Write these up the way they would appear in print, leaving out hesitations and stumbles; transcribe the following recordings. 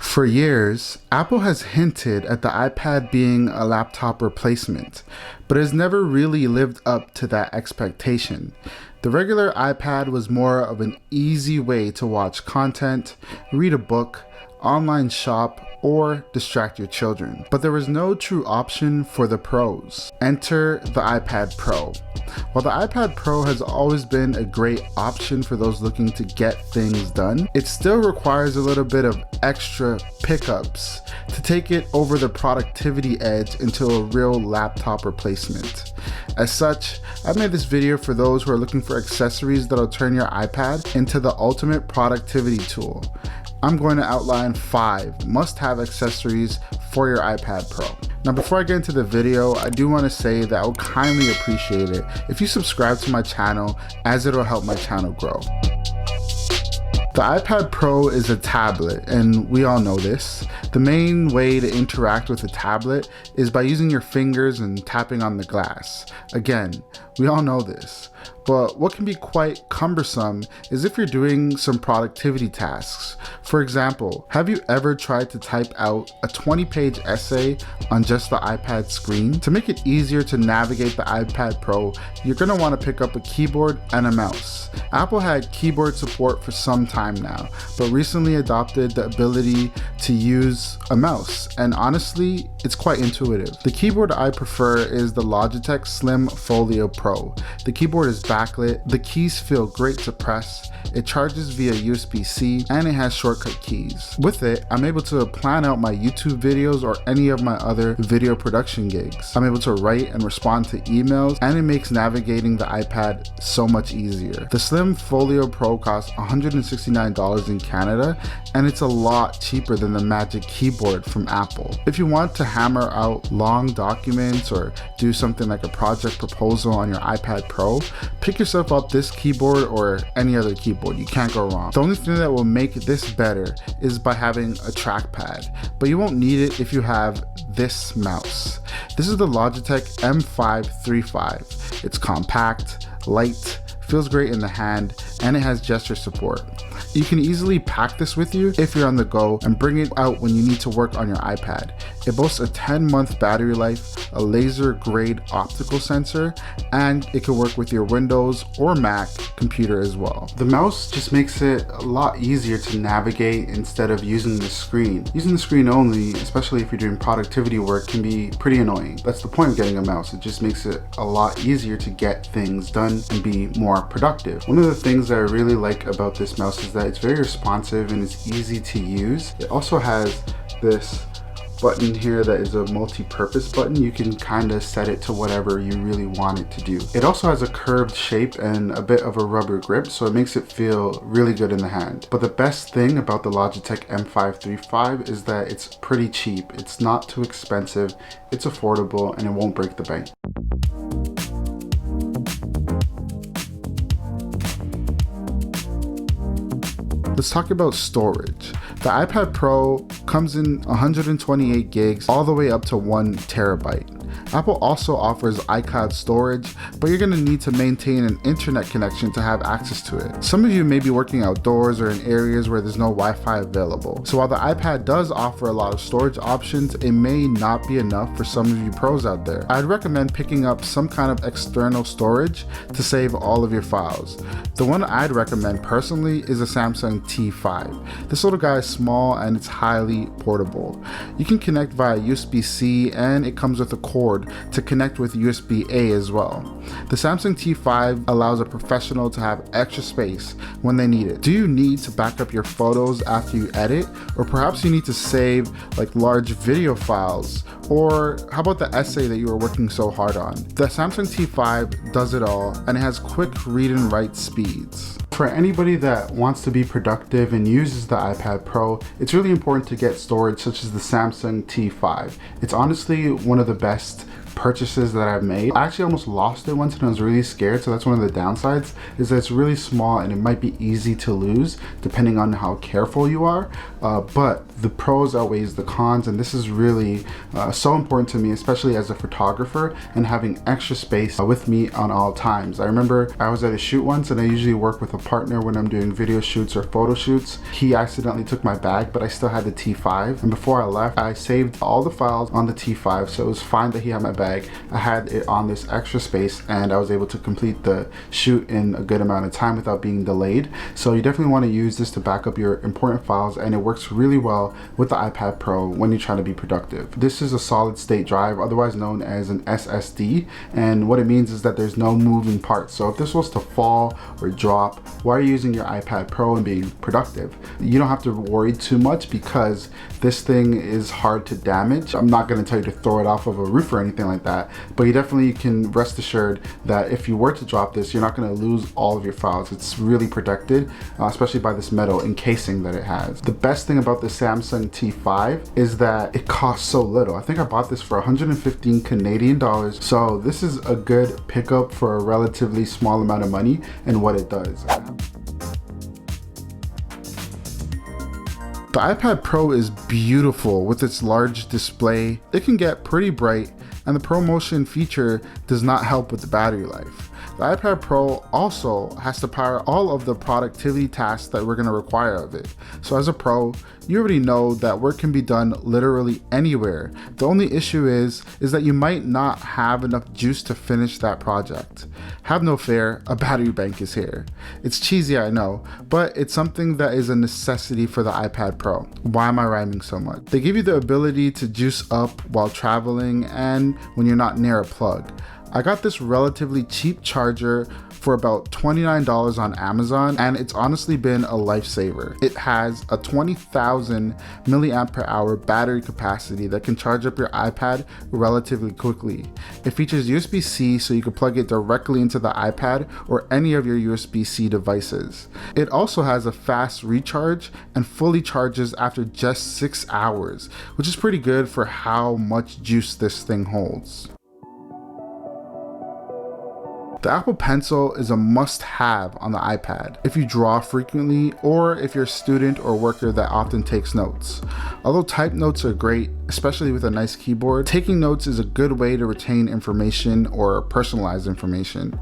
For years, Apple has hinted at the iPad being a laptop replacement, but has never really lived up to that expectation. The regular iPad was more of an easy way to watch content, read a book, online shop, or distract your children. But there was no true option for the pros. Enter the iPad Pro. While the iPad Pro has always been a great option for those looking to get things done, it still requires a little bit of extra pickups to take it over the productivity edge into a real laptop replacement. As such, I made this video for those who are looking for accessories that'll turn your iPad into the ultimate productivity tool. I'm going to outline 5 must-have accessories for your iPad Pro. Now, before I get into the video, I do want to say that I would kindly appreciate it if you subscribe to my channel, as it will help my channel grow. The iPad Pro is a tablet, and we all know this. The main way to interact with a tablet is by using your fingers and tapping on the glass. Again, we all know this. But what can be quite cumbersome is if you're doing some productivity tasks. For example, have you ever tried to type out a 20-page essay on just the iPad screen? To make it easier to navigate the iPad Pro, you're going to want to pick up a keyboard and a mouse. Apple had keyboard support for some time now, but recently adopted the ability to use a mouse, and honestly, it's quite intuitive. The keyboard I prefer is the Logitech Slim Folio Pro. The keyboard is backlit, the keys feel great to press, it charges via USB-C, and it has shortcut keys. With it, I'm able to plan out my YouTube videos or any of my other video production gigs. I'm able to write and respond to emails, and it makes navigating the iPad so much easier. The Slim Folio Pro costs $169 in Canada, and it's a lot cheaper than the Magic Keyboard from Apple. If you want to hammer out long documents or do something like a project proposal on your iPad Pro, pick yourself up this keyboard or any other keyboard. You can't go wrong. The only thing that will make this better is by having a trackpad, but you won't need it if you have this mouse. This is the Logitech M535. It's compact, light, feels great in the hand, and it has gesture support. You can easily pack this with you if you're on the go and bring it out when you need to work on your iPad. It boasts a 10-month battery life, a laser grade optical sensor, and it can work with your Windows or Mac computer as well. The mouse just makes it a lot easier to navigate instead of using the screen. Using the screen only, especially if you're doing productivity work, can be pretty annoying. That's the point of getting a mouse. It just makes it a lot easier to get things done and be more productive. One of the things that I really like about this mouse is that it's very responsive and it's easy to use. It also has this button here that is a multi-purpose button. You can kind of set it to whatever you really want it to do. It also has a curved shape and a bit of a rubber grip, so it makes it feel really good in the hand. But the best thing about the Logitech M535 is that it's pretty cheap. It's not too expensive, it's affordable, and it won't break the bank. Let's talk about storage. The iPad Pro comes in 128 gigs all the way up to 1 terabyte. Apple also offers iCloud storage, but you're going to need to maintain an internet connection to have access to it. Some of you may be working outdoors or in areas where there's no Wi-Fi available. So while the iPad does offer a lot of storage options, it may not be enough for some of you pros out there. I'd recommend picking up some kind of external storage to save all of your files. The one I'd recommend personally is a Samsung T5. This little guy is small and it's highly portable. You can connect via USB-C, and it comes with a cord to connect with USB-A as well. The Samsung T5 allows a professional to have extra space when they need it. Do you need to back up your photos after you edit? Or perhaps you need to save like large video files? Or how about the essay that you were working so hard on? The Samsung T5 does it all, and it has quick read and write speeds. For anybody that wants to be productive and uses the iPad Pro, it's really important to get storage such as the Samsung T5. It's honestly one of the best purchases that I've made. I actually almost lost it once and I was really scared, so that's one of the downsides, is that it's really small and it might be easy to lose depending on how careful you are, but the pros outweighs the cons, and this is really so important to me, especially as a photographer and having extra space with me on all times. I remember I was at a shoot once, and I usually work with a partner when I'm doing video shoots or photo shoots. He accidentally took my bag, but I still had the T5, and before I left I saved all the files on the T5, so it was fine that he had my bag. I had it on this extra space and I was able to complete the shoot in a good amount of time without being delayed. So you definitely want to use this to back up your important files, and it works really well with the iPad Pro when you're trying to be productive. This is a solid state drive, otherwise known as an SSD, and what it means is that there's no moving parts. So if this was to fall or drop while you're using your iPad Pro and being productive, you don't have to worry too much because this thing is hard to damage. I'm not going to tell you to throw it off of a roof or anything like that, but you definitely can rest assured that if you were to drop this, you're not going to lose all of your files. It's really protected, especially by this metal encasing that it has. The best thing about the Samsung T5 is that it costs so little. I think I bought this for 115 Canadian dollars, so this is a good pickup for a relatively small amount of money and what it does. The iPad Pro is beautiful with its large display. It can get pretty bright, and the ProMotion feature does not help with the battery life. The iPad Pro also has to power all of the productivity tasks that we're going to require of it. So as a pro, you already know that work can be done literally anywhere. The only issue is that you might not have enough juice to finish that project. Have no fear, a battery bank is here. It's cheesy, I know, but it's something that is a necessity for the iPad Pro. Why am I rhyming so much? They give you the ability to juice up while traveling and when you're not near a plug. I got this relatively cheap charger for about $29 on Amazon, and it's honestly been a lifesaver. It has a 20,000 milliamp per hour battery capacity that can charge up your iPad relatively quickly. It features USB-C, so you can plug it directly into the iPad or any of your USB-C devices. It also has a fast recharge and fully charges after just 6 hours, which is pretty good for how much juice this thing holds. The Apple Pencil is a must-have on the iPad if you draw frequently or if you're a student or worker that often takes notes. Although type notes are great, especially with a nice keyboard, taking notes is a good way to retain information or personalize information.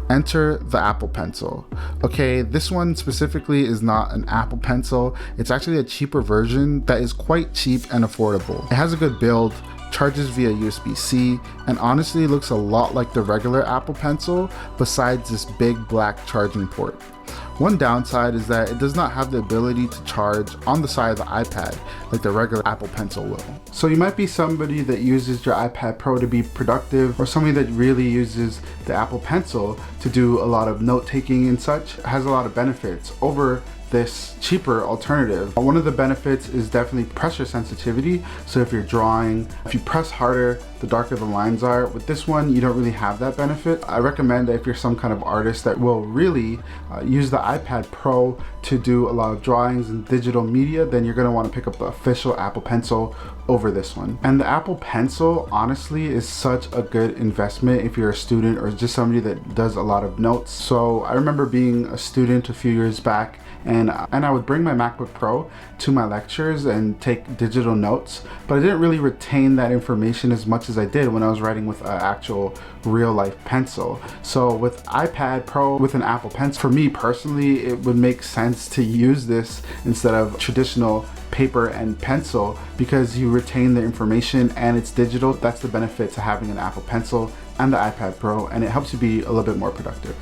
Enter the Apple Pencil. Okay, this one specifically is not an Apple Pencil. It's actually a cheaper version that is quite cheap and affordable. It has a good build, charges via USB-C, and honestly looks a lot like the regular Apple Pencil besides this big black charging port. One downside is that it does not have the ability to charge on the side of the iPad like the regular Apple Pencil will. So you might be somebody that uses your iPad Pro to be productive, or somebody that really uses the Apple Pencil to do a lot of note-taking and such. It has a lot of benefits over this cheaper alternative. One of the benefits is definitely pressure sensitivity. So if you're drawing, if you press harder, the darker the lines are. With this one, you don't really have that benefit. I recommend that if you're some kind of artist that will really use the iPad Pro to do a lot of drawings and digital media, then you're gonna wanna pick up the official Apple Pencil over this one. And the Apple Pencil honestly is such a good investment if you're a student or just somebody that does a lot of notes. So I remember being a student a few years back, and I would bring my MacBook Pro to my lectures and take digital notes, but I didn't really retain that information as much as I did when I was writing with an actual real life pencil. So with iPad Pro with an Apple Pencil, for me personally, it would make sense to use this instead of traditional paper and pencil because you retain the information and it's digital. That's the benefit to having an Apple Pencil and the iPad Pro, and it helps you be a little bit more productive.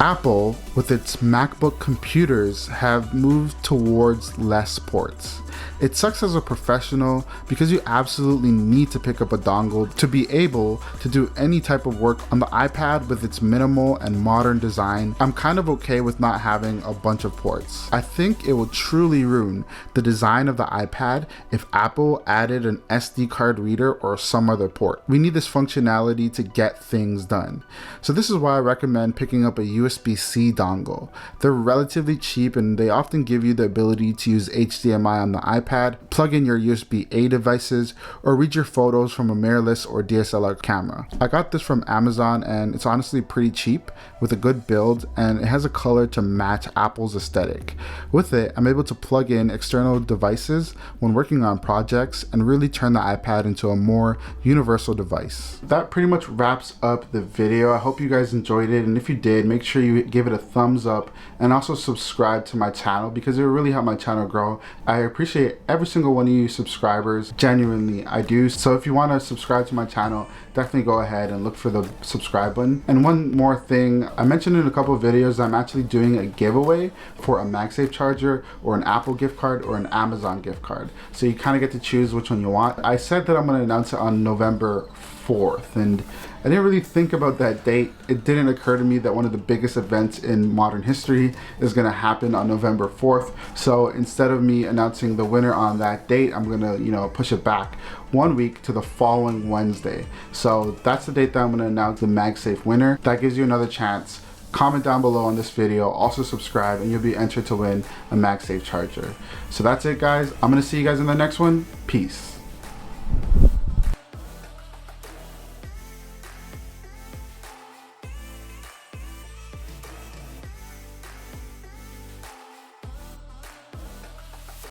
Apple, with its MacBook computers, have moved towards less ports. It sucks as a professional because you absolutely need to pick up a dongle to be able to do any type of work on the iPad with its minimal and modern design. I'm kind of okay with not having a bunch of ports. I think it will truly ruin the design of the iPad if Apple added an SD card reader or some other port. We need this functionality to get things done. So this is why I recommend picking up a USB USBC dongle. They're relatively cheap and they often give you the ability to use HDMI on the iPad, plug in your USB-A devices, or read your photos from a mirrorless or DSLR camera. I got this from Amazon and it's honestly pretty cheap with a good build, and it has a color to match Apple's aesthetic. With it, I'm able to plug in external devices when working on projects and really turn the iPad into a more universal device. That pretty much wraps up the video. I hope you guys enjoyed it, and if you did, make sure you give it a thumbs up and also subscribe to my channel because it will really help my channel grow. I appreciate every single one of you subscribers. Genuinely, I do. So if you want to subscribe to my channel, definitely go ahead and look for the subscribe button. And one more thing, I mentioned in a couple of videos, I'm actually doing a giveaway for a MagSafe charger or an Apple gift card or an Amazon gift card. So you kind of get to choose which one you want. I said that I'm going to announce it on November 4th, and I didn't really think about that date. It didn't occur to me that one of the biggest events in modern history is going to happen on November 4th. So instead of me announcing the winner on that date, I'm going to, push it back 1 week to the following Wednesday. So that's the date that I'm going to announce the MagSafe winner. That gives you another chance. Comment down below on this video, also subscribe, and you'll be entered to win a MagSafe charger. So that's it, guys. I'm going to see you guys in the next one. Peace.